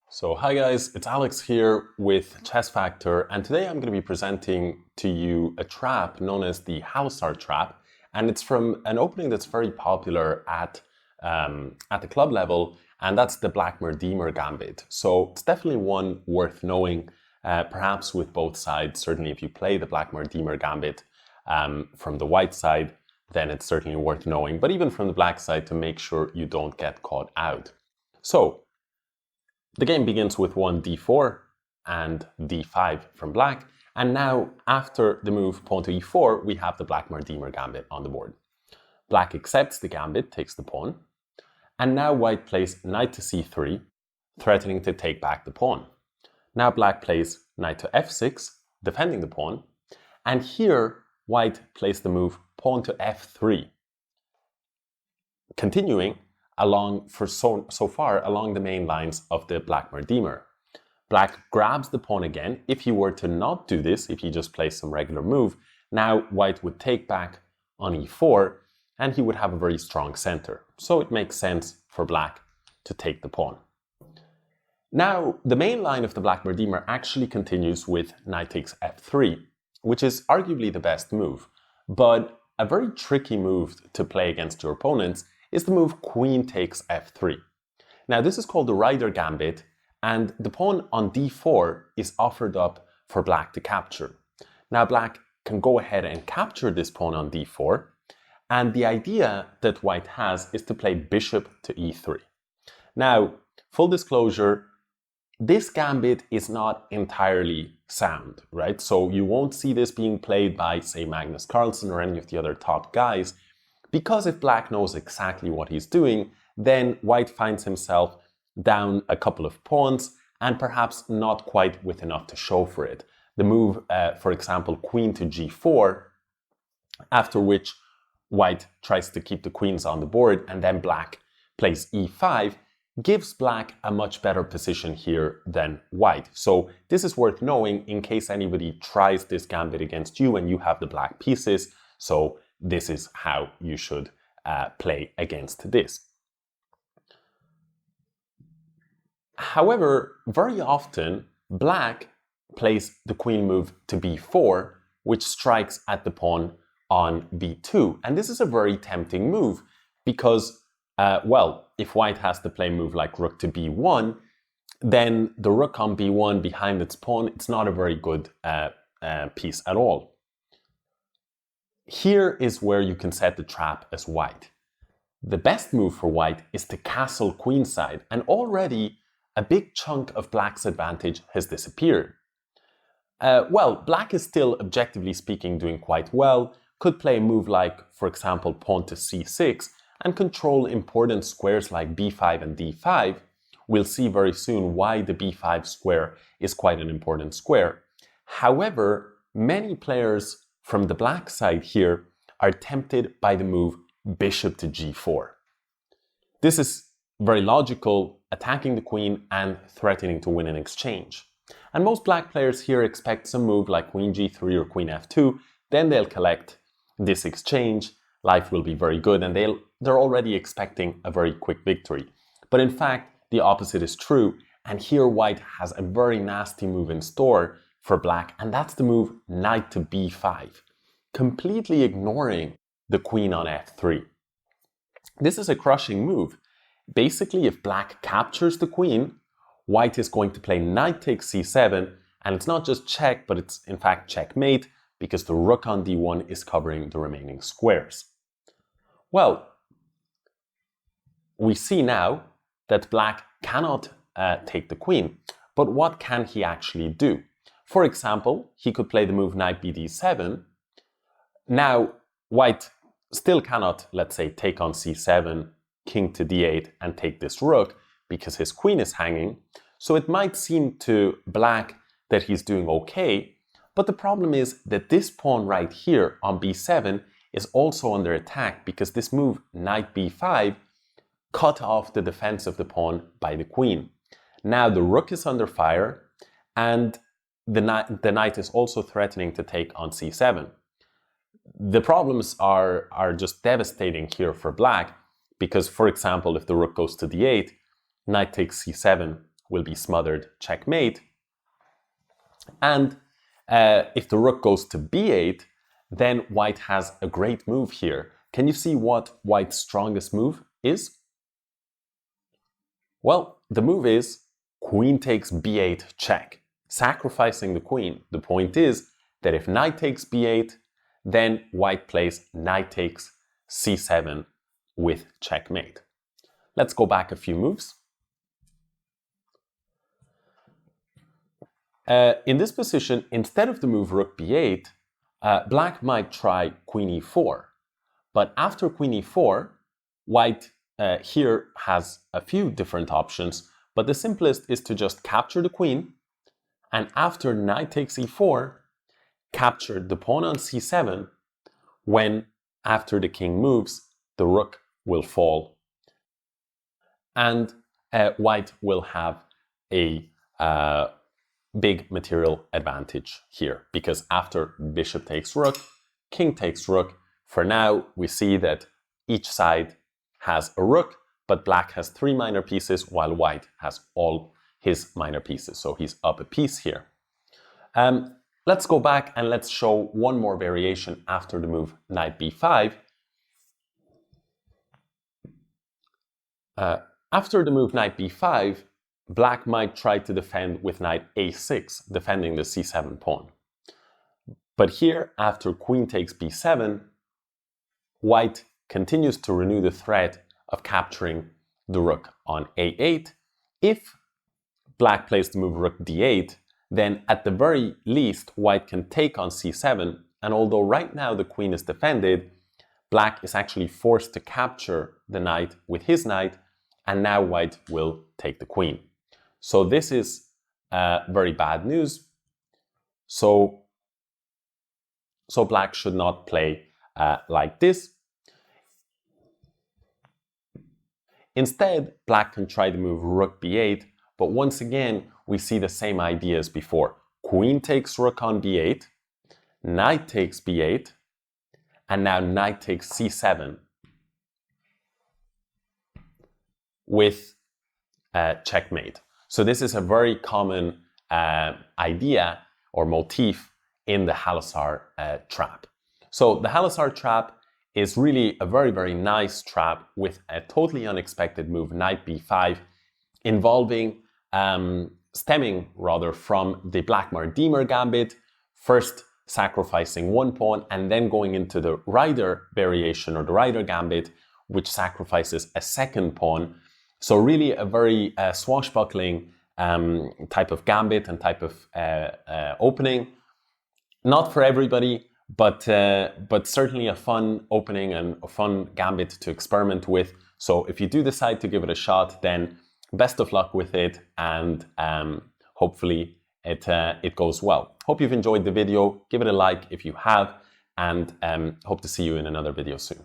So hi guys, it's Alex here with Chessfactor, and today I'm going to be presenting to you a trap known as the Halosar Trap, and it's from an opening that's very popular at the club level, and that's the Blackmar-Diemer Gambit. So it's definitely one worth knowing, perhaps with both sides. Certainly if you play the Blackmar-Diemer Gambit from the white side, then it's certainly worth knowing, but even from the black side to make sure you don't get caught out. So the game begins with one d4 and d5 from black, and now after the move pawn to e4, we have the Blackmar-Diemer Gambit on the board. Black accepts the gambit, takes the pawn, and now white plays knight to c3, threatening to take back the pawn. Now black plays knight to f6, defending the pawn, and here white plays the move pawn to f3, continuing along for so far along the main lines of the Blackmar-Diemer. Black grabs the pawn again. If he were to not do this, if he just plays some regular move, now white would take back on e4 and he would have a very strong center. So it makes sense for black to take the pawn. Now the main line of the Blackmar-Diemer actually continues with knight takes f3, which is arguably the best move, but a very tricky move to play against your opponents is the move queen takes f3. Now this is called the Ryder Gambit, and the pawn on d4 is offered up for black to capture. Now black can go ahead and capture this pawn on d4, and the idea that white has is to play bishop to e3. Now, full disclosure, this gambit is not entirely sound, right? So you won't see this being played by, say, Magnus Carlsen or any of the other top guys, because if black knows exactly what he's doing, then white finds himself down a couple of pawns and perhaps not quite with enough to show for it. The move, for example, queen to g4, after which white tries to keep the queens on the board and then black plays e5, gives black a much better position here than white. So this is worth knowing in case anybody tries this gambit against you and you have the black pieces. So this is how you should play against this. However, very often black plays the queen move to b4, which strikes at the pawn on b2. And this is a very tempting move because, well, if white has to play a move like rook to b1, then the rook on b1 behind its pawn, it's not a very good piece at all. Here is where you can set the trap as white. The best move for white is to castle queenside, and already a big chunk of black's advantage has disappeared. Well, black is still, objectively speaking, doing quite well. Could play a move like, for example, pawn to c6 and control important squares like b5 and d5. We'll see very soon why the b5 square is quite an important square. However, many players from the black side here are tempted by the move bishop to g4. This is very logical, attacking the queen and threatening to win an exchange. And most black players here expect some move like queen g3 or queen f2, then they'll collect this exchange, life will be very good, and they're already expecting a very quick victory. But in fact, the opposite is true, and here white has a very nasty move in store for black, and that's the move knight to b5, completely ignoring the queen on f3. This is a crushing move. Basically, if black captures the queen, white is going to play knight takes c7, and it's not just check, but it's in fact checkmate, because the rook on d1 is covering the remaining squares. Well, we see now that black cannot take the queen, but what can he actually do? For example, he could play the move knight bd7. Now, white still cannot, let's say, take on c7, king to d8, and take this rook because his queen is hanging. So it might seem to black that he's doing okay, but the problem is that this pawn right here on b7 is also under attack because this move, knight b5, cut off the defense of the pawn by the queen. Now the rook is under fire, and the knight is also threatening to take on c7. The problems are just devastating here for black because, for example, if the rook goes to d8, knight takes c7 will be smothered checkmate. And if the rook goes to b8, then white has a great move here. Can you see what white's strongest move is? Well, the move is queen takes b8 check, sacrificing the queen. The point is that if knight takes b8, then white plays knight takes c7 with checkmate. Let's go back a few moves. In this position, instead of the move rook b8, black might try queen e4. But after queen e4, white here has a few different options, but the simplest is to just capture the queen, and after knight takes e4, capture the pawn on c7, when after the king moves, the rook will fall. And white will have a big material advantage here, because after bishop takes rook, king takes rook, for now we see that each side has a rook, but black has 3 minor pieces while white has all his minor pieces, so he's up a piece here. Let's go back and let's show one more variation after the move knight b5. After the move knight b5, black might try to defend with knight a6, defending the c7 pawn. But here, after queen takes b7, white continues to renew the threat of capturing the rook on a8. If black plays the move rook d8, then at the very least, white can take on c7, and although right now the queen is defended, black is actually forced to capture the knight with his knight, and now white will take the queen. So this is very bad news. So black should not play like this. Instead, black can try to move rook b8, but once again, we see the same idea as before. Queen takes rook on b8, knight takes b8, and now knight takes c7 with checkmate. So this is a very common idea or motif in the Halosar trap. So the Halosar trap is really a very, very nice trap with a totally unexpected move, knight b5, involving stemming rather from the Blackmar-Diemer Gambit, first sacrificing one pawn and then going into the Ryder variation or the Ryder Gambit, which sacrifices a second pawn. So really a very swashbuckling type of gambit and type of opening. Not for everybody, but certainly a fun opening and a fun gambit to experiment with. So if you do decide to give it a shot, then best of luck with it, and hopefully it goes well. Hope you've enjoyed the video. Give it a like if you have, and hope to see you in another video soon.